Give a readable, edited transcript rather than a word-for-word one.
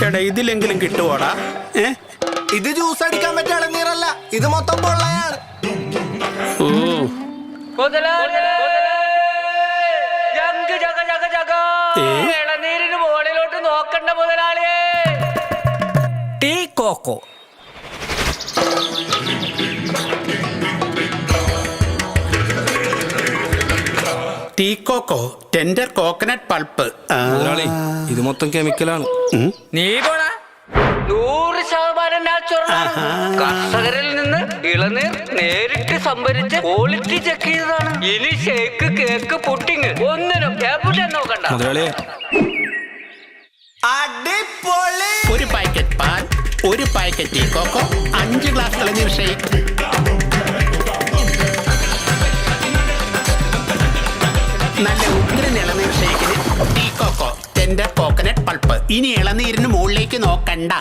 എടാ ഇതിലെങ്കിലും കിട്ടുവോടാ? ഇത് ജ്യൂസ് അടിക്കാൻ പറ്റിയ ഇളനീരല്ല, ഇത് മൊത്തം പൊള്ളയാണ്. ഇളനീരിന് മുകളിലോട്ട് നോക്കണ്ട മുതലാളിയേ. T coco. T coco, tender coconut pulp. ഇത് മൊത്തം കെമിക്കലാണ്. നീ പോടാ. 100% നാച്ചുറൽ. കർഷകരിൽ നിന്ന് ഇളനീർ നേരിട്ട് സംഭരിച്ച് ക്വാളിറ്റി ചെക്ക് ചെയ്തതാണ്. ഇനി ഷേക്ക്, കേക്ക്, പുഡിംഗ് ഒന്നിനും എവിടെ നോക്കണ്ട. അടിപൊളി. ഒരു പാക്കറ്റ് പാൽ, ഒരു പാക്കറ്റ് ടീ കോക്കോ, 5 ഗ്ലാസ് ഇളനീർ ഷേക്ക്. നല്ല ഉഗ്രൻ ഇളനീർ ഷേക്കിന് T coco, tender coconut pulp. ഇനി ഇളനീരിന് മുകളിലേക്ക് നോക്കണ്ട.